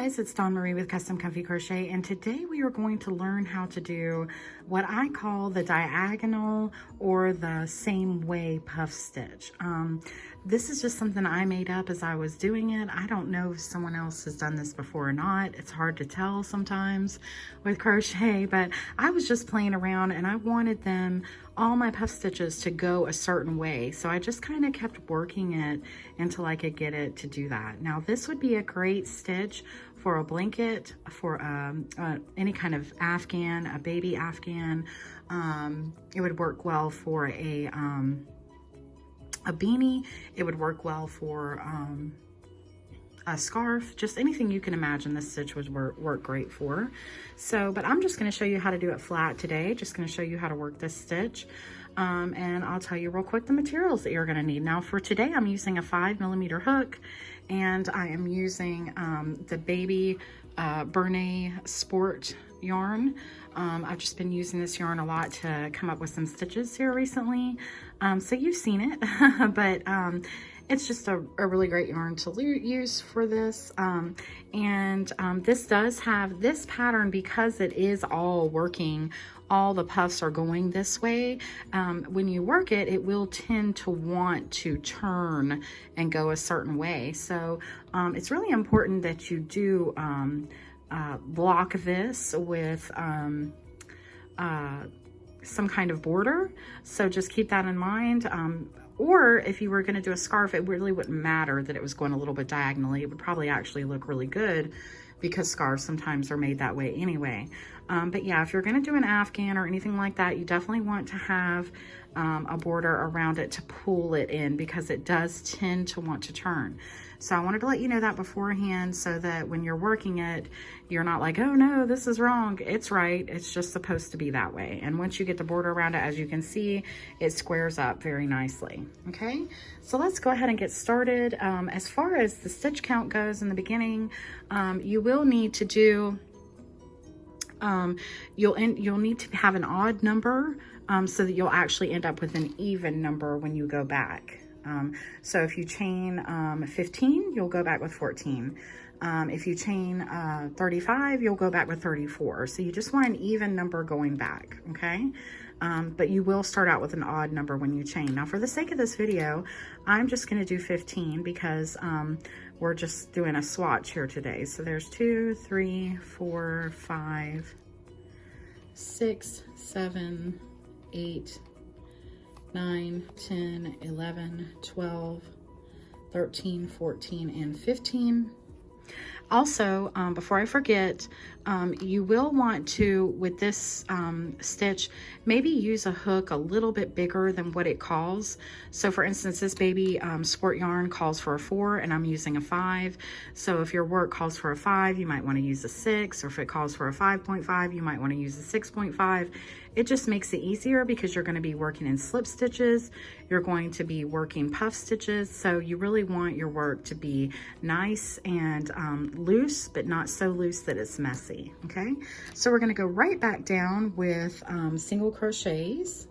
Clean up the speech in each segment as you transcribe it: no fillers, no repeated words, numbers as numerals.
guys, it's Dawn Marie with Custom Comfy Crochet, and today we are going to learn how to do what I call the diagonal or the same way puff stitch. This is just something I made up as I was doing it. I don't know if someone else has done this before or not. It's hard to tell sometimes with crochet, but I was just playing around and I wanted all my puff stitches to go a certain way. So I just kind of kept working it until I could get it to do that. Now this would be a great stitch for a blanket, for any kind of Afghan, a baby Afghan. It would work well for a beanie. It would work well for a scarf, just anything you can imagine this stitch would work great for. So, but I'm just going to show you how to do it flat today. Just going to show you how to work this stitch. And I'll tell you real quick the materials that you're going to need. Now for today, I'm using a 5mm hook, and I am using the baby Bernay Sport yarn. I've just been using this yarn a lot to come up with some stitches here recently. So you've seen it, but it's just a really great yarn to use for this. This does have this pattern, because it is all working, all the puffs are going this way. When you work it, it will tend to want to turn and go a certain way. So it's really important that you do block this with some kind of border. So just keep that in mind. Or if you were going to do a scarf, it really wouldn't matter that it was going a little bit diagonally. It would probably actually look really good, because scarves sometimes are made that way anyway. But yeah, if you're going to do an Afghan or anything like that, you definitely want to have a border around it to pull it in, because it does tend to want to turn. So I wanted to let you know that beforehand, so that when you're working it, you're not like, oh no, this is wrong. It's right. It's just supposed to be that way. And once you get the border around it, as you can see, it squares up very nicely. Okay, so let's go ahead and get started. As far as the stitch count goes in the beginning, you will need to do, you'll need to have an odd number so that you'll actually end up with an even number when you go back. So if you chain 15, you'll go back with 14. If you chain 35, you'll go back with 34. So you just want an even number going back, okay? But you will start out with an odd number when you chain. Now for the sake of this video, I'm just going to do 15, because we're just doing a swatch here today. So there's 2, 3, 4, 5, 6, 7, 8, 9, 10, 11, 12, 13, 14, and 15. Also, before I forget, you will want to, with this stitch, maybe use a hook a little bit bigger than what it calls. So for instance, this baby sport yarn calls for a 4, and I'm using a 5. So if your work calls for a 5, you might want to use a 6, or if it calls for a 5.5, you might want to use a 6.5. It just makes it easier, because you're going to be working in slip stitches, you're going to be working puff stitches, so you really want your work to be nice and loose, but not so loose that it's messy. Okay, so we're going to go right back down with single crochets,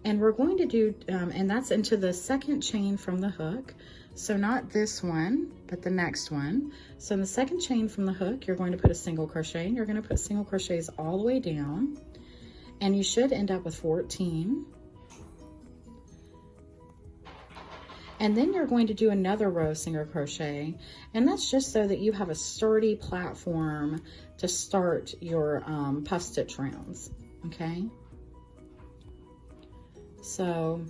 and we're going to do and that's into the second chain from the hook. So not this one, but the next one. So in the second chain from the hook, you're going to put a single crochet, and you're going to put single crochets all the way down, and you should end up with 14. And then you're going to do another row of single crochet, and that's just so that you have a sturdy platform to start your puff stitch rounds, okay? So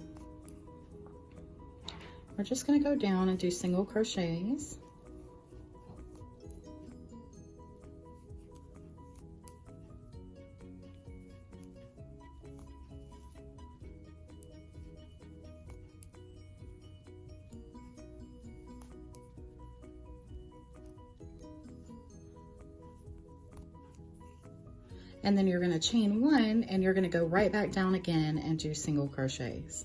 we're just going to go down and do single crochets. And then you're going to chain 1, and you're going to go right back down again and do single crochets.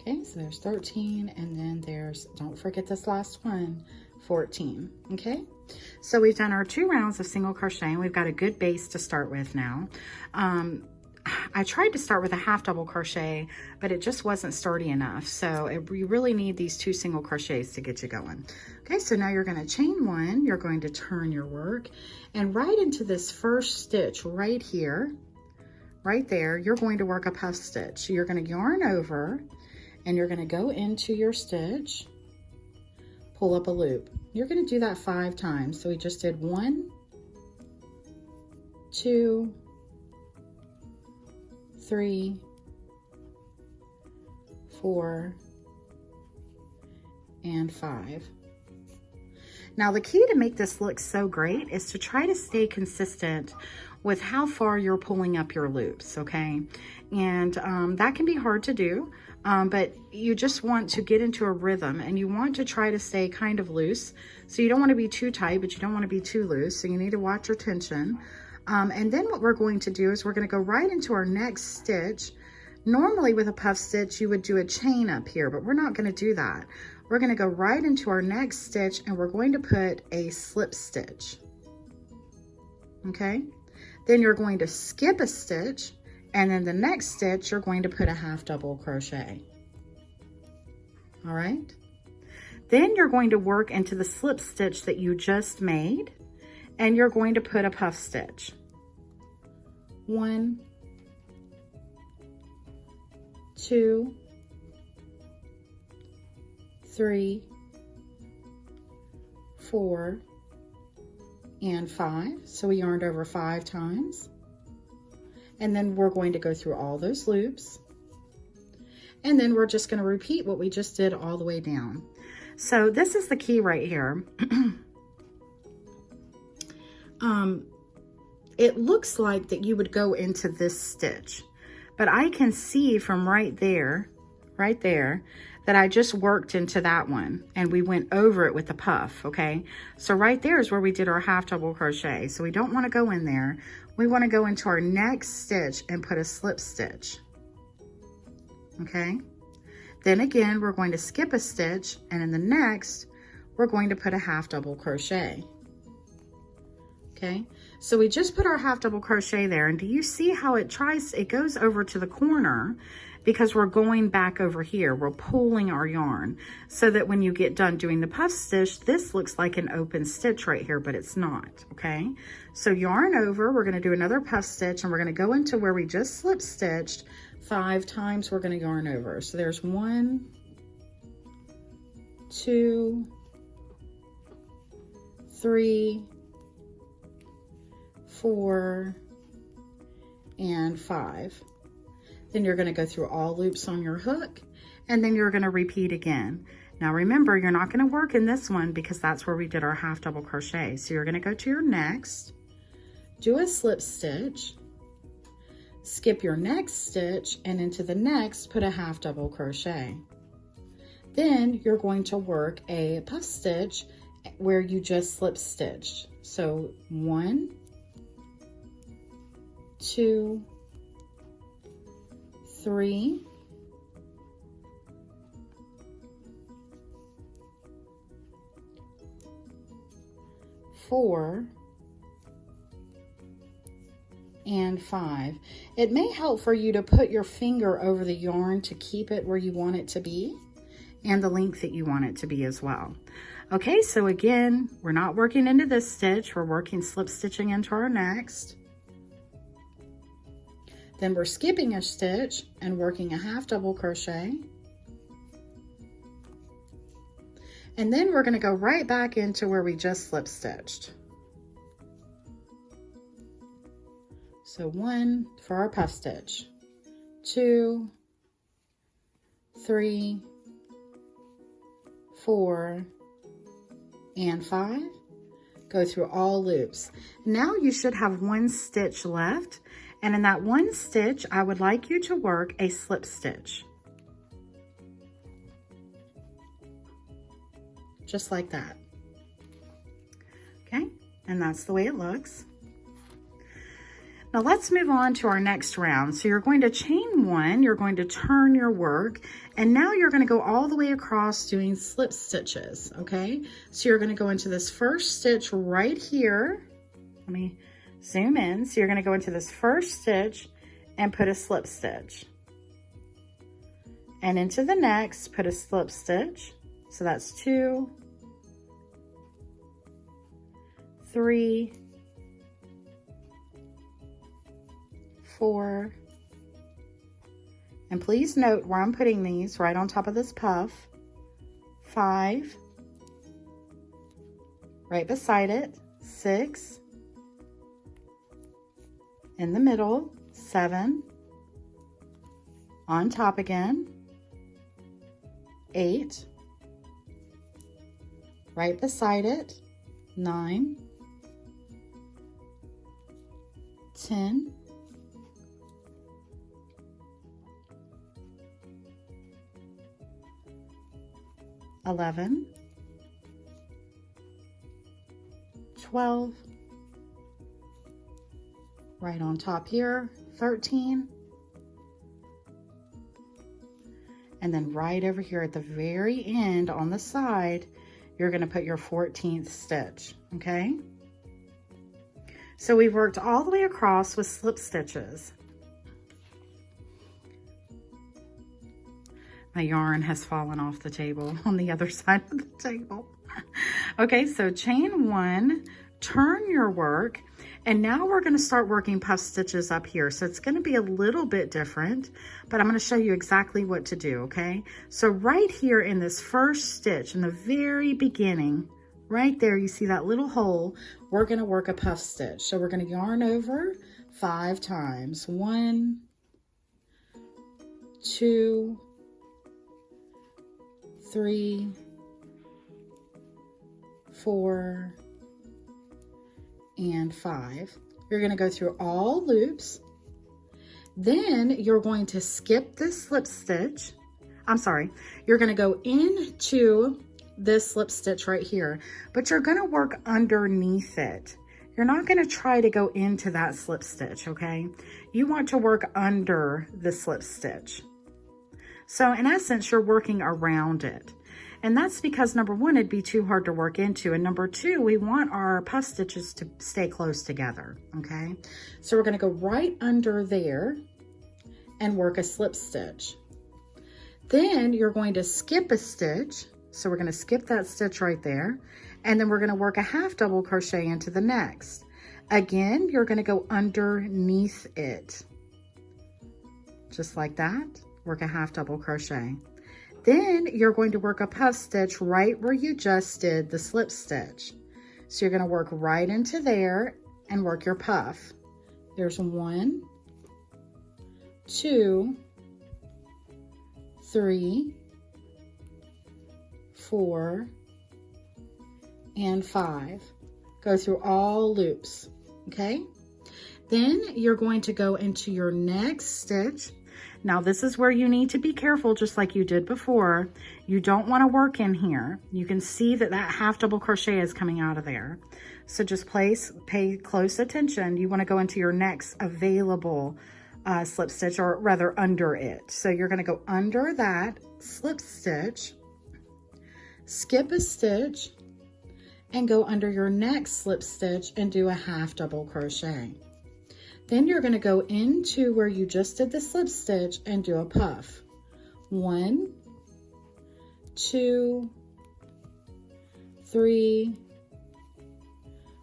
Okay, so there's 13, and then there's, don't forget this last one, 14. Okay, so we've done our 2 rounds of single crochet, and we've got a good base to start with now. I tried to start with a half double crochet, but it just wasn't sturdy enough. So you really need these 2 single crochets to get you going. Okay, so now you're going to chain 1, you're going to turn your work, and right into this first stitch right here, right there, you're going to work a puff stitch. You're going to yarn over, and you're going to go into your stitch, pull up a loop. You're going to do that 5 times. So we just did 1, 2, 3, 4, and 5. Now the key to make this look so great is to try to stay consistent with how far you're pulling up your loops, okay? And that can be hard to do, but you just want to get into a rhythm, and you want to try to stay kind of loose. So you don't want to be too tight, but you don't want to be too loose. So you need to watch your tension. And then what we're going to do is we're going to go right into our next stitch. Normally with a puff stitch, you would do a chain up here, but we're not going to do that. We're going to go right into our next stitch, and we're going to put a slip stitch. Okay? Then you're going to skip a stitch, and then the next stitch, you're going to put a half double crochet. All right? Then you're going to work into the slip stitch that you just made, and you're going to put a puff stitch. 1, 2, 3, 4, and 5. So we yarned over 5 times. And then we're going to go through all those loops. And then we're just going to repeat what we just did all the way down. So this is the key right here. It looks like that you would go into this stitch, but I can see from right there, that I just worked into that one, and we went over it with the puff, okay? So right there is where we did our half double crochet. So we don't want to go in there. We want to go into our next stitch and put a slip stitch, okay? Then again, we're going to skip a stitch, and in the next, we're going to put a half double crochet. Okay, so we just put our half double crochet there, and do you see how it goes over to the corner because we're going back over here. We're pulling our yarn so that when you get done doing the puff stitch, this looks like an open stitch right here, but it's not, okay? So yarn over, we're gonna do another puff stitch, and we're gonna go into where we just slip stitched 5 times. We're gonna yarn over. So there's 1, 2, 3, 4, and 5. Then you're going to go through all loops on your hook, and then you're going to repeat again. Now remember, you're not going to work in this one because that's where we did our half double crochet. So you're going to go to your next, do a slip stitch, skip your next stitch, and into the next put a half double crochet. Then you're going to work a puff stitch where you just slip stitched. So 1, 2, 3, 4, and 5. It may help for you to put your finger over the yarn to keep it where you want it to be and the length that you want it to be as well. Okay, so again, we're not working into this stitch, we're working slip stitching into our next. Then we're skipping a stitch and working a half double crochet. And then we're going to go right back into where we just slip stitched. So 1 for our puff stitch, 2, 3, 4, and 5. Go through all loops. Now you should have 1 stitch left. And in that 1 stitch, I would like you to work a slip stitch. Just like that. Okay, and that's the way it looks. Now let's move on to our next round. So you're going to chain 1, you're going to turn your work, and now you're going to go all the way across doing slip stitches, okay? So you're going to go into this first stitch right here. Let me zoom in. So you're going to go into this first stitch and put a slip stitch. And into the next, put a slip stitch. So that's 2, 3, 4, and please note where I'm putting these, right on top of this puff. 5, right beside it. 6, in the middle. 7, on top again. 8, right beside it. 9, 10, 11, 12, right on top here. 13, and then right over here at the very end on the side, you're going to put your 14th stitch, okay? So we've worked all the way across with slip stitches. My yarn has fallen off the table on the other side of the table. Okay, so chain 1, turn your work, and now we're going to start working puff stitches up here. So it's going to be a little bit different, but I'm going to show you exactly what to do, okay? So right here in this first stitch, in the very beginning, right there, you see that little hole, we're going to work a puff stitch. So we're going to yarn over 5 times. 1, 2, 3, 4, and 5. You're going to go through all loops. Then you're going to skip this slip stitch. I'm sorry. You're going to go into this slip stitch right here, but you're going to work underneath it. You're not going to try to go into that slip stitch, okay? You want to work under the slip stitch. So in essence, you're working around it. And that's because number 1, it'd be too hard to work into. And number 2, we want our puff stitches to stay close together, okay? So we're gonna go right under there and work a slip stitch. Then you're going to skip a stitch. So we're gonna skip that stitch right there. And then we're gonna work a half double crochet into the next. Again, you're gonna go underneath it. Just like that, work a half double crochet. Then you're going to work a puff stitch right where you just did the slip stitch. So you're going to work right into there and work your puff. There's 1, 2, 3, 4, and 5. Go through all loops, okay? Then you're going to go into your next stitch. Now this is where you need to be careful, just like you did before. You don't want to work in here. You can see that that half double crochet is coming out of there. So just pay close attention. You want to go into your next available slip stitch, or rather under it. So you're going to go under that slip stitch, skip a stitch, and go under your next slip stitch and do a half double crochet. Then you're going to go into where you just did the slip stitch and do a puff. 1, 2, 3,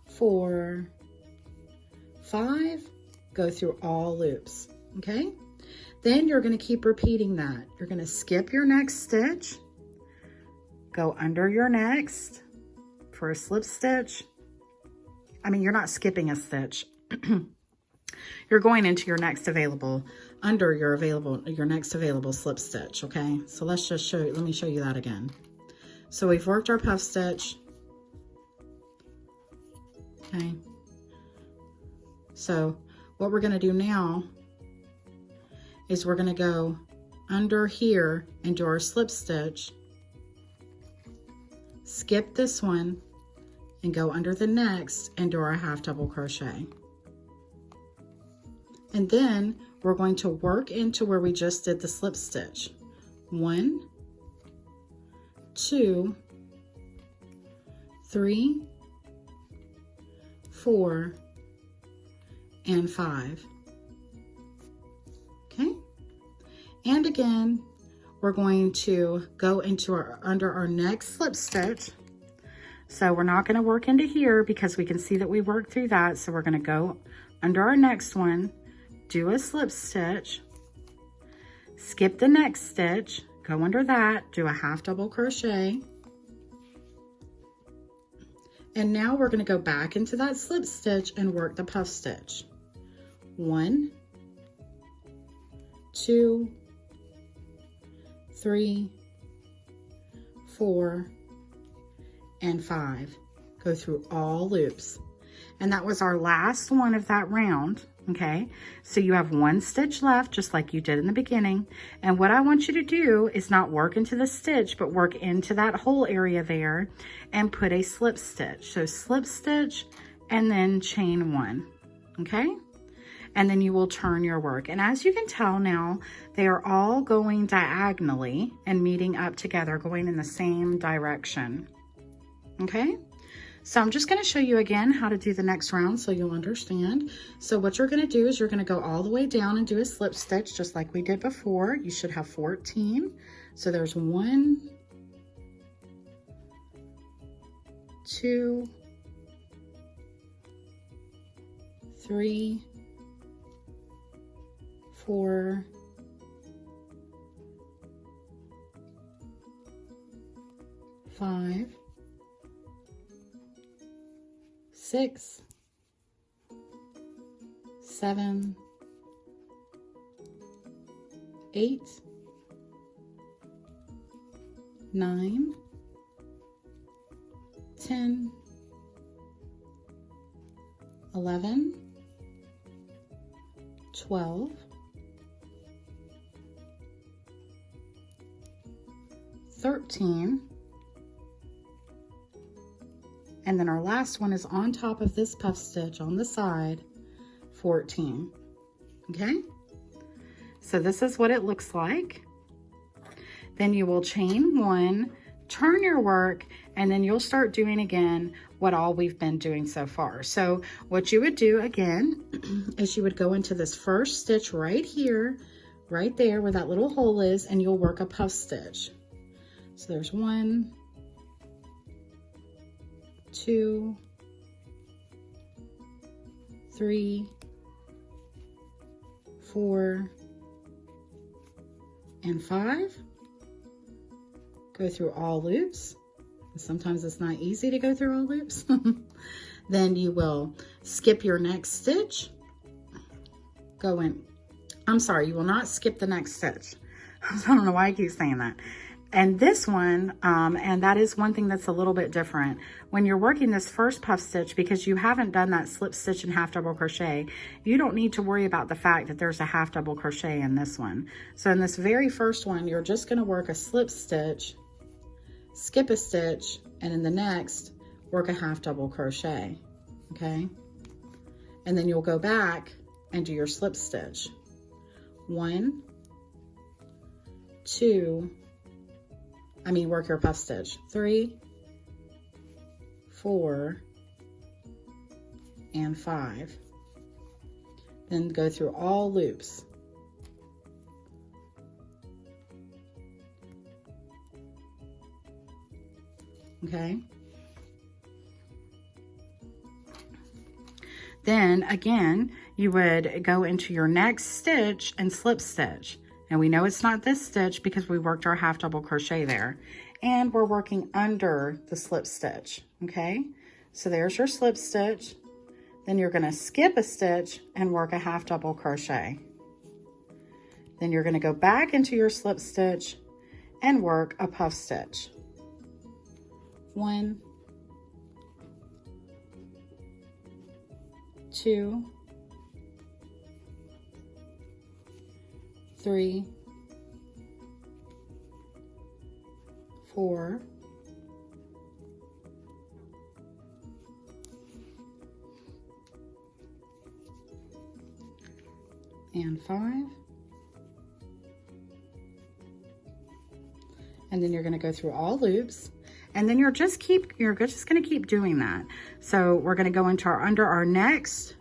4, 5. Go through all loops, okay? Then you're going to keep repeating that. You're going to skip your next stitch, go under your next for a slip stitch. I mean, you're not skipping a stitch. You're going into your next available, under your next available slip stitch, okay? So let's just show you, let me show you that again. So we've worked our puff stitch, okay? So what we're gonna do now is we're gonna go under here and do our slip stitch, skip this one, and go under the next and do our half double crochet. And then we're going to work into where we just did the slip stitch. 1, 2, 3, 4, and 5. Okay? And again, we're going to go into under our next slip stitch. So we're not going to work into here because we can see that we worked through that. So we're going to go under our next one, do a slip stitch, skip the next stitch, go under that, do a half double crochet. And now we're going to go back into that slip stitch and work the puff stitch. 1, 2, 3, 4, and 5. Go through all loops. And that was our last one of that round. Okay, so you have 1 stitch left, just like you did in the beginning. And what I want you to do is not work into the stitch, but work into that whole area there and put a slip stitch. So slip stitch and then chain 1, okay? And then you will turn your work. And as you can tell now, they are all going diagonally and meeting up together, going in the same direction, okay? So I'm just going to show you again how to do the next round so you'll understand. So what you're going to do is you're going to go all the way down and do a slip stitch just like we did before. You should have 14. So there's 1, 2, 3, 4, 5, 6, 7, 8, 9, 10, 11, 12, 13, and then our last one is on top of this puff stitch on the side, 14. Okay? So this is what it looks like. Then you will chain 1, turn your work, and then you'll start doing again what all we've been doing so far. So what you would do again is you would go into this first stitch right here, right there where that little hole is, and you'll work a puff stitch. So there's 1, 2, 3, 4, and 5. Go through all loops. Sometimes it's not easy to go through all loops. Then you will skip your next stitch. Go in. I'm sorry, you will not skip the next stitch. I don't know why I keep saying that. And this one, and that is one thing that's a little bit different. When you're working this first puff stitch, because you haven't done that slip stitch and half double crochet, you don't need to worry about the fact that there's a half double crochet in this one. So in this very first one, you're just gonna work a slip stitch, skip a stitch, and in the next, work a half double crochet, okay? And then you'll go back and do your slip stitch. 1, 2, work your puff stitch. 3, 4, and 5. Then go through all loops. Okay. Then again, you would go into your next stitch and slip stitch. And we know it's not this stitch because we worked our half double crochet there. And we're working under the slip stitch, okay? So there's your slip stitch. Then you're gonna skip a stitch and work a half double crochet. Then you're gonna go back into your slip stitch and work a puff stitch. 1, 2, 3, 4, 5, and 5. And then you're going to go through all loops, and then you're just going to keep doing that. So we're going to go into our next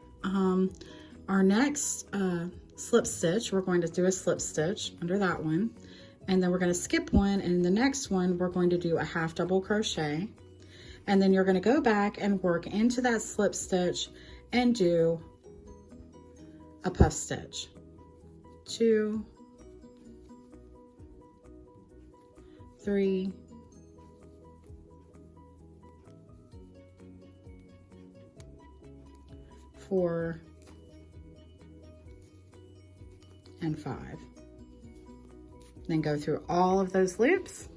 slip stitch. We're going to do a slip stitch under that one, and then we're going to skip one, and in the next one we're going to do a half double crochet, and then you're going to go back and work into that slip stitch and do a puff stitch. 2, 3, 4, and 5. Then go through all of those loops.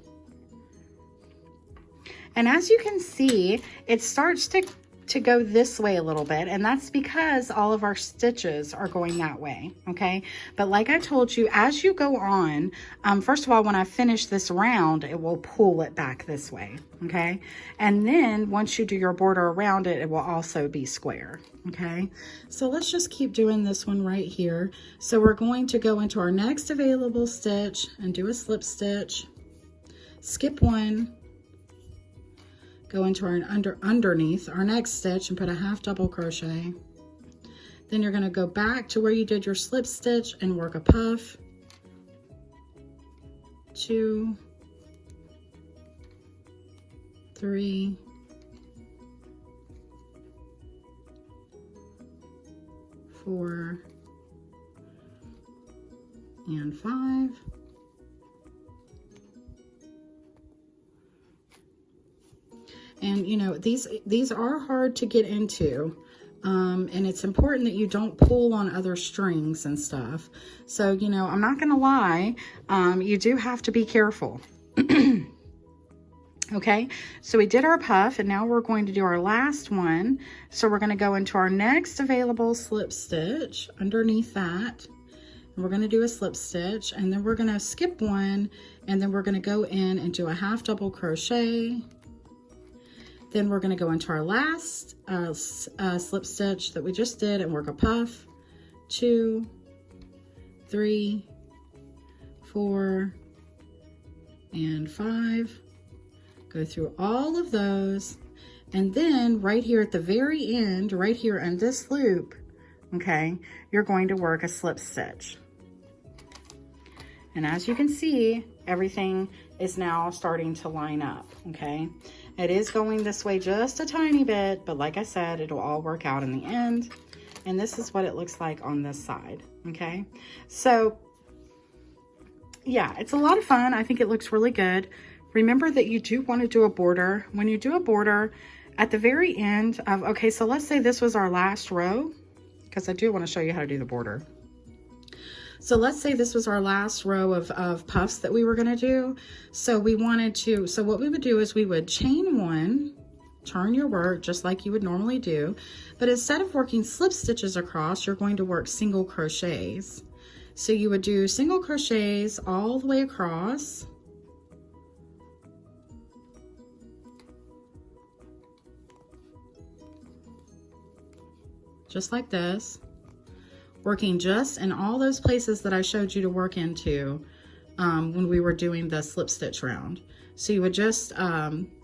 And as you can see, it starts to go this way a little bit, and that's because all of our stitches are going that way, okay? But like I told you, as you go on, first of all, when I finish this round, it will pull it back this way, okay? And then once you do your border around it, it will also be square, okay? So let's just keep doing this one right here. So we're going to go into our next available stitch and do a slip stitch, skip one, go into our underneath our next stitch and put a half double crochet. Then you're going to go back to where you did your slip stitch and work a puff. 2, 3, 4, and 5. And you know, these are hard to get into, and it's important that you don't pull on other strings and stuff. So, you know, I'm not gonna lie, you do have to be careful. Okay, so we did our puff, and now we're going to do our last one. So we're going to go into our next available slip stitch underneath that, and we're going to do a slip stitch, and then we're going to skip one, and then we're going to go in and do a half double crochet. Then we're going to go into our last slip stitch that we just did and work a puff. 2, 3, 4, and 5. Go through all of those, and then right here at the very end, right here in this loop, okay, you're going to work a slip stitch. And as you can see, everything is now starting to line up, okay? It is going this way just a tiny bit, but like I said, it'll all work out in the end. And this is what it looks like on this side, okay? So yeah, it's a lot of fun. I think it looks really good. Remember that you do want to do a border. When you do a border at the very end of, okay, so let's say this was our last row, because I do want to show you how to do the border. So let's say this was our last row of puffs that we were going to do. So we wanted to, so what we would do is we would chain one, turn your work just like you would normally do, but instead of working slip stitches across, you're going to work single crochets. So you would do single crochets all the way across. Just like this, working just in all those places that I showed you to work into when we were doing the slip stitch round. So you would just,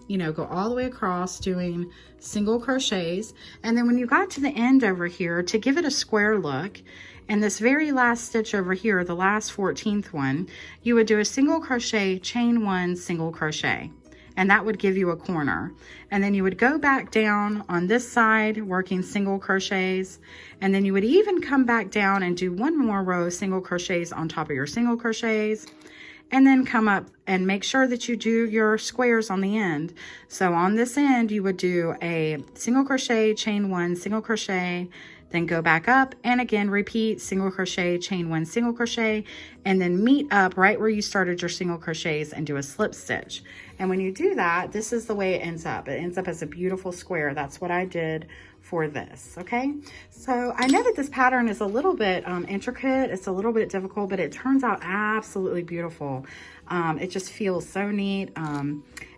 you know, go all the way across doing single crochets. And then when you got to the end over here, to give it a square look, and this very last stitch over here, the last 14th one, you would do a single crochet, chain one, single crochet. And that would give you a corner. And then you would go back down on this side working single crochets, and then you would even come back down and do one more row of single crochets on top of your single crochets, and then come up and make sure that you do your squares on the end. So on this end you would do a single crochet, chain one, single crochet, then go back up and again repeat single crochet, chain one, single crochet, and then meet up right where you started your single crochets and do a slip stitch. And when you do that, this is the way it ends up. It ends up as a beautiful square. That's what I did for this, okay? So I know that this pattern is a little bit intricate. It's a little bit difficult, but it turns out absolutely beautiful. It just feels so neat.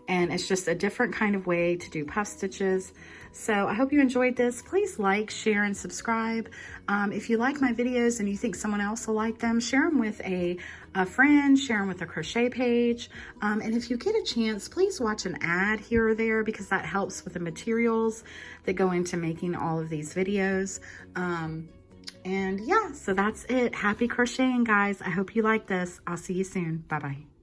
and it's just a different kind of way to do puff stitches. So I hope you enjoyed this. Please like, share, and subscribe. If you like my videos and you think someone else will like them, share them with a friend, share them with a crochet page. And if you get a chance, please watch an ad here or there, because that helps with the materials that go into making all of these videos. And yeah, so that's it. Happy crocheting, guys. I hope you like this. I'll see you soon. Bye-bye.